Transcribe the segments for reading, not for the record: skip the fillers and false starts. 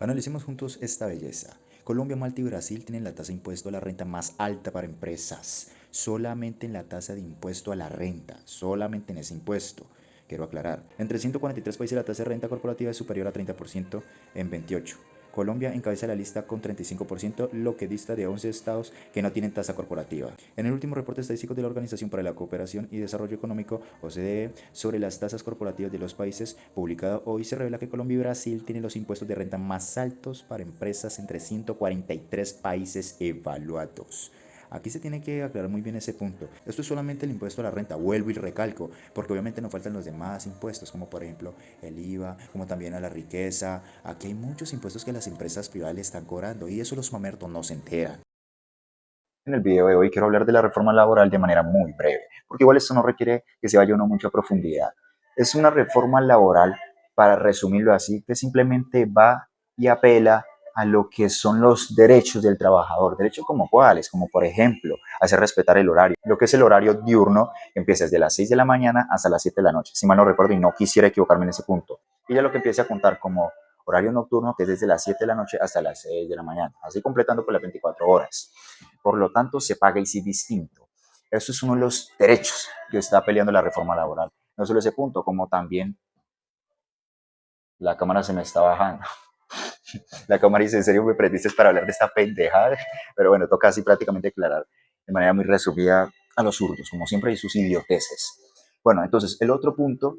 Analicemos juntos esta belleza. Colombia, Malta y Brasil tienen la tasa de impuesto a la renta más alta para empresas. Solamente en la tasa de impuesto a la renta, solamente en ese impuesto. Quiero aclarar, entre 143 países la tasa de renta corporativa es superior a 30% en 28. Colombia encabeza la lista con 35%, lo que dista de 11 estados que no tienen tasa corporativa. En el último reporte estadístico de la Organización para la Cooperación y Desarrollo Económico, OCDE, sobre las tasas corporativas de los países, publicado hoy, se revela que Colombia y Brasil tienen los impuestos de renta más altos para empresas entre 143 países evaluados. Aquí se tiene que aclarar muy bien ese punto. Esto es solamente el impuesto a la renta, vuelvo y recalco, porque obviamente nos faltan los demás impuestos, como por ejemplo el IVA, como también a la riqueza. Aquí hay muchos impuestos que las empresas privadas le están cobrando y eso los mamertos no se enteran. En el video de hoy quiero hablar de la reforma laboral de manera muy breve, porque igual esto no requiere que se vaya uno mucho a profundidad. Es una reforma laboral, para resumirlo así, que simplemente va y apela a lo que son los derechos del trabajador. Derechos como cuáles, como por ejemplo, hacer respetar el horario. Lo que es el horario diurno, empieza desde las 6 de la mañana hasta las 7 de la noche, si mal no recuerdo, y no quisiera equivocarme en ese punto. Y ya lo que empiece a contar como horario nocturno, que es desde las 7 de la noche hasta las 6 de la mañana, así completando por las 24 horas. Por lo tanto, se paga y sí distinto. Eso es uno de los derechos que está peleando la reforma laboral. No solo ese punto, como también la cámara se me está bajando. La cámara dice, ¿en serio me prendiste para hablar de esta pendejada? Pero bueno, toca así prácticamente aclarar de manera muy resumida a los zurdos, como siempre, y sus idioteces. Bueno, entonces, el otro punto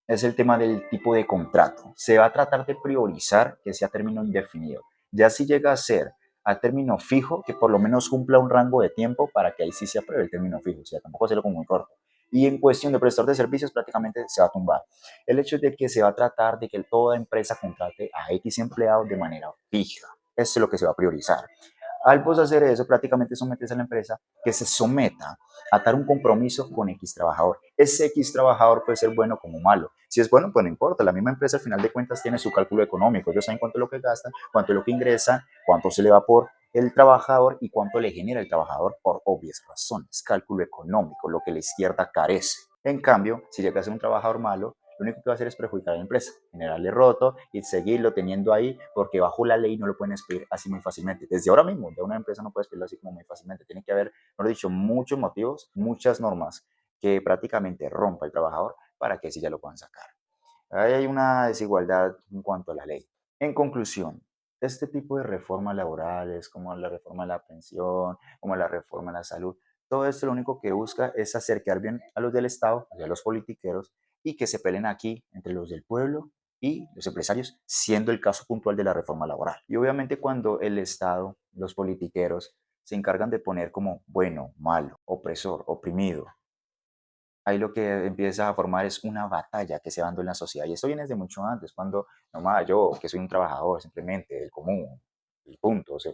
es el tema del tipo de contrato. Se va a tratar de priorizar que sea término indefinido. Ya si llega a ser a término fijo, que por lo menos cumpla un rango de tiempo para que ahí sí se apruebe el término fijo, o sea, tampoco hacerlo como muy corto. Y en cuestión de prestar de servicios, prácticamente se va a tumbar. El hecho de que se va a tratar de que toda empresa contrate a X empleados de manera fija. Eso es lo que se va a priorizar. Al vos hacer eso, prácticamente sometes a la empresa que se someta a dar un compromiso con X trabajador. Ese X trabajador puede ser bueno como malo. Si es bueno, pues no importa. La misma empresa al final de cuentas tiene su cálculo económico. Ellos saben cuánto es lo que gastan, cuánto es lo que ingresan, cuánto se le va por el trabajador y cuánto le genera el trabajador por obvias razones. Cálculo económico, lo que la izquierda carece. En cambio, si llega a ser un trabajador malo, lo único que va a hacer es perjudicar a la empresa, generarle roto y seguirlo teniendo ahí porque bajo la ley no lo pueden despedir así muy fácilmente. Desde ahora mismo, de una empresa no puede despedirlo así como muy fácilmente. Tiene que haber, mejor dicho, muchos motivos, muchas normas que prácticamente rompa el trabajador para que así ya lo puedan sacar. Ahí hay una desigualdad en cuanto a la ley. En conclusión, este tipo de reformas laborales, como la reforma de la pensión, como la reforma de la salud, todo esto lo único que busca es acercar bien a los del Estado, a los politiqueros, y que se peleen aquí entre los del pueblo y los empresarios, siendo el caso puntual de la reforma laboral. Y obviamente cuando el Estado, los politiqueros, se encargan de poner como bueno, malo, opresor, oprimido, ahí lo que empieza a formar es una batalla que se va dando en la sociedad. Y esto viene desde mucho antes, cuando, nomás yo, que soy un trabajador simplemente del común, y punto, o sea,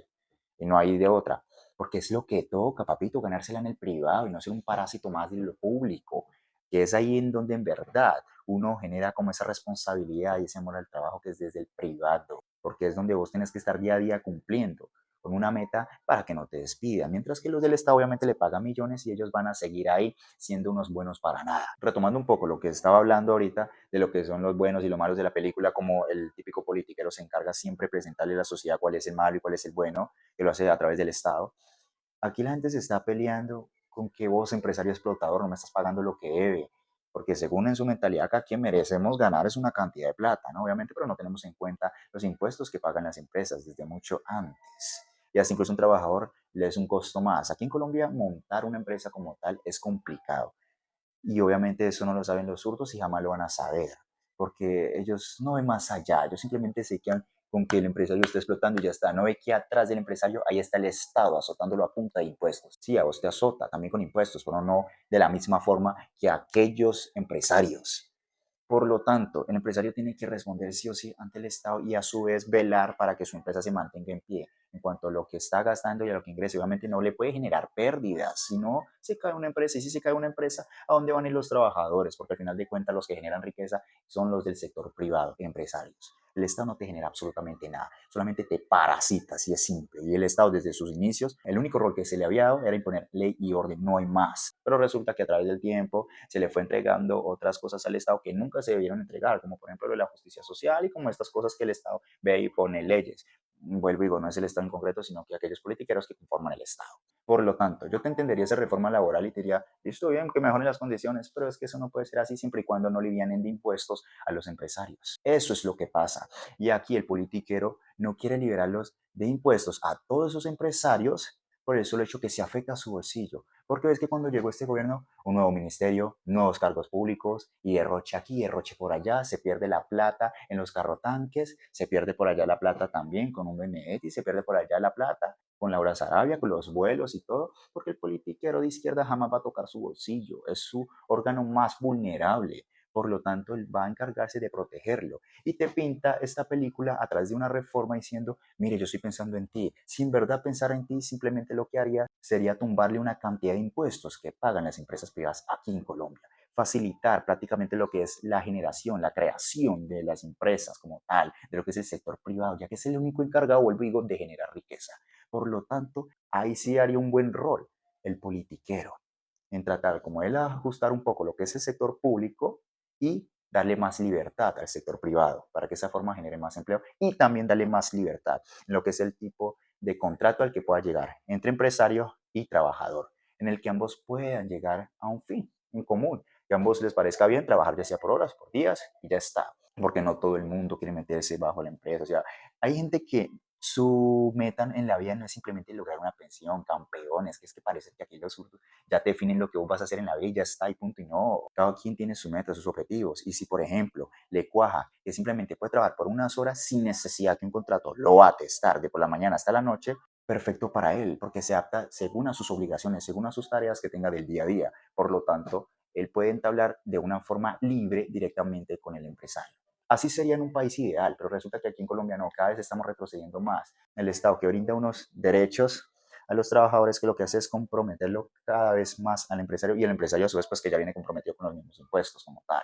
y no hay de otra. Porque es lo que toca, papito, ganársela en el privado y no ser un parásito más de lo público, que es ahí en donde en verdad uno genera como esa responsabilidad y ese amor al trabajo que es desde el privado, porque es donde vos tenés que estar día a día cumpliendo con una meta para que no te despidan, mientras que los del Estado obviamente le pagan millones y ellos van a seguir ahí siendo unos buenos para nada. Retomando un poco lo que estaba hablando ahorita de lo que son los buenos y los malos de la película, como el típico politiquero se encarga siempre de presentarle a la sociedad cuál es el malo y cuál es el bueno, que lo hace a través del Estado. Aquí la gente se está peleando con que vos, empresario explotador, no me estás pagando lo que debe, porque según en su mentalidad acá quien merecemos ganar es una cantidad de plata, ¿no? Obviamente, pero no tenemos en cuenta los impuestos que pagan las empresas desde mucho antes. Y así incluso un trabajador le es un costo más. Aquí en Colombia montar una empresa como tal es complicado. Y obviamente eso no lo saben los zurdos y jamás lo van a saber, porque ellos no ven más allá, ellos simplemente se quedan con que el empresario está explotando y ya está. No ve que atrás del empresario ahí está el Estado azotándolo a punta de impuestos. Sí, a vos te azota también con impuestos, pero no de la misma forma que aquellos empresarios. Por lo tanto, el empresario tiene que responder sí o sí ante el Estado y a su vez velar para que su empresa se mantenga en pie en cuanto a lo que está gastando y a lo que ingresa. Obviamente no le puede generar pérdidas, si no se cae una empresa. Y si se cae una empresa, ¿a dónde van a ir los trabajadores? Porque al final de cuentas los que generan riqueza son los del sector privado, empresarios. El Estado no te genera absolutamente nada, solamente te parasita, así es simple. Y el Estado desde sus inicios, el único rol que se le había dado era imponer ley y orden, no hay más. Pero resulta que a través del tiempo se le fue entregando otras cosas al Estado que nunca se debieron entregar, como por ejemplo la justicia social y como estas cosas que el Estado ve y pone leyes. Vuelvo y digo, no es el Estado en concreto, sino que aquellos politiqueros que conforman el Estado. Por lo tanto, yo te entendería esa reforma laboral y te diría, listo, bien, que mejoren las condiciones, pero es que eso no puede ser así siempre y cuando no livianen de impuestos a los empresarios. Eso es lo que pasa. Y aquí el politiquero no quiere liberarlos de impuestos a todos esos empresarios por el solo hecho que se afecta a su bolsillo. Porque ves que cuando llegó este gobierno, un nuevo ministerio, nuevos cargos públicos, y derroche aquí, derroche por allá, se pierde la plata en los carrotanques, se pierde por allá la plata también con un Benedetti, se pierde por allá la plata con Laura Sarabia, con los vuelos y todo, porque el politiquero de izquierda jamás va a tocar su bolsillo, es su órgano más vulnerable. Por lo tanto, él va a encargarse de protegerlo. Y te pinta esta película a través de una reforma diciendo, mire, yo estoy pensando en ti. Si en verdad pensara en ti, simplemente lo que haría sería tumbarle una cantidad de impuestos que pagan las empresas privadas aquí en Colombia. Facilitar prácticamente lo que es la generación, la creación de las empresas como tal, de lo que es el sector privado, ya que es el único encargado, vuelvo y digo, de generar riqueza. Por lo tanto, ahí sí haría un buen rol el politiquero, en tratar como él ajustar un poco lo que es el sector público y darle más libertad al sector privado para que esa forma genere más empleo y también darle más libertad en lo que es el tipo de contrato al que pueda llegar entre empresario y trabajador, en el que ambos puedan llegar a un fin en común, que a ambos les parezca bien trabajar ya sea por horas, por días y ya está, porque no todo el mundo quiere meterse bajo la empresa, o sea, hay gente que su meta en la vida no es simplemente lograr una pensión, campeones, que es que parece que aquí los zurdos ya te definen lo que vos vas a hacer en la vida y ya está, y punto, y no, cada quien tiene su meta, sus objetivos, y si por ejemplo le cuaja que simplemente puede trabajar por unas horas sin necesidad que un contrato lo va a testar de por la mañana hasta la noche, perfecto para él, porque se adapta según a sus obligaciones, según a sus tareas que tenga del día a día, por lo tanto, él puede entablar de una forma libre directamente con el empresario. Así sería en un país ideal, pero resulta que aquí en Colombia no, cada vez estamos retrocediendo más. El Estado que brinda unos derechos a los trabajadores que lo que hace es comprometerlo cada vez más al empresario y el empresario a su vez pues que ya viene comprometido con los mismos impuestos como tal.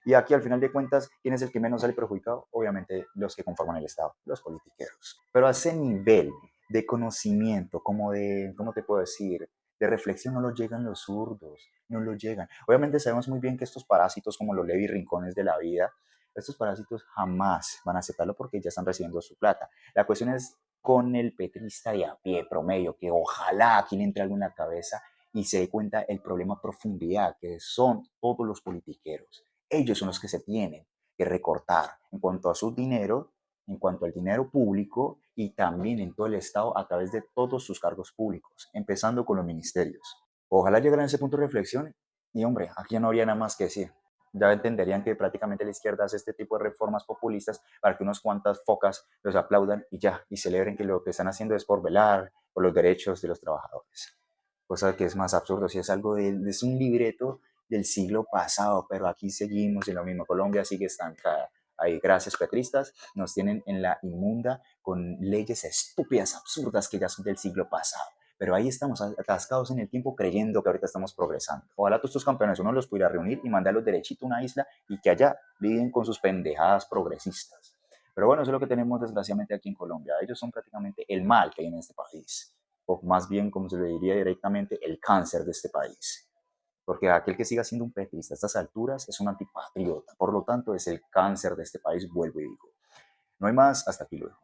Y aquí al final de cuentas, ¿quién es el que menos sale perjudicado? Obviamente los que conforman el Estado, los politiqueros. Pero a ese nivel de conocimiento, como de, ¿cómo te puedo decir? De reflexión no lo llegan los zurdos, no lo llegan. Obviamente sabemos muy bien que estos parásitos como los Levi Rincones de la vida, estos parásitos jamás van a aceptarlo porque ya están recibiendo su plata. La cuestión es con el petrista de a pie promedio, que ojalá aquí le entre algo en la cabeza y se dé cuenta el problema a profundidad que son todos los politiqueros. Ellos son los que se tienen que recortar en cuanto a su dinero, en cuanto al dinero público y también en todo el Estado a través de todos sus cargos públicos, empezando con los ministerios. Ojalá llegaran a ese punto de reflexión y hombre, aquí ya no habría nada más que decir. Ya entenderían que prácticamente la izquierda hace este tipo de reformas populistas para que unas cuantas focas los aplaudan y ya, y celebren que lo que están haciendo es por velar por los derechos de los trabajadores. Cosa que es más absurdo, si es algo es un libreto del siglo pasado, pero aquí seguimos en lo mismo. Colombia sigue estancada. Ahí, gracias petristas, nos tienen en la inmunda con leyes estúpidas, absurdas que ya son del siglo pasado. Pero ahí estamos atascados en el tiempo creyendo que ahorita estamos progresando. Ojalá todos estos campeones uno los pudiera reunir y mandarlos derechito a una isla y que allá viven con sus pendejadas progresistas. Pero bueno, eso es lo que tenemos desgraciadamente aquí en Colombia. Ellos son prácticamente el mal que hay en este país. O más bien, como se le diría directamente, el cáncer de este país. Porque aquel que siga siendo un petrista a estas alturas es un antipatriota. Por lo tanto, es el cáncer de este país, vuelvo y digo. No hay más, hasta aquí luego.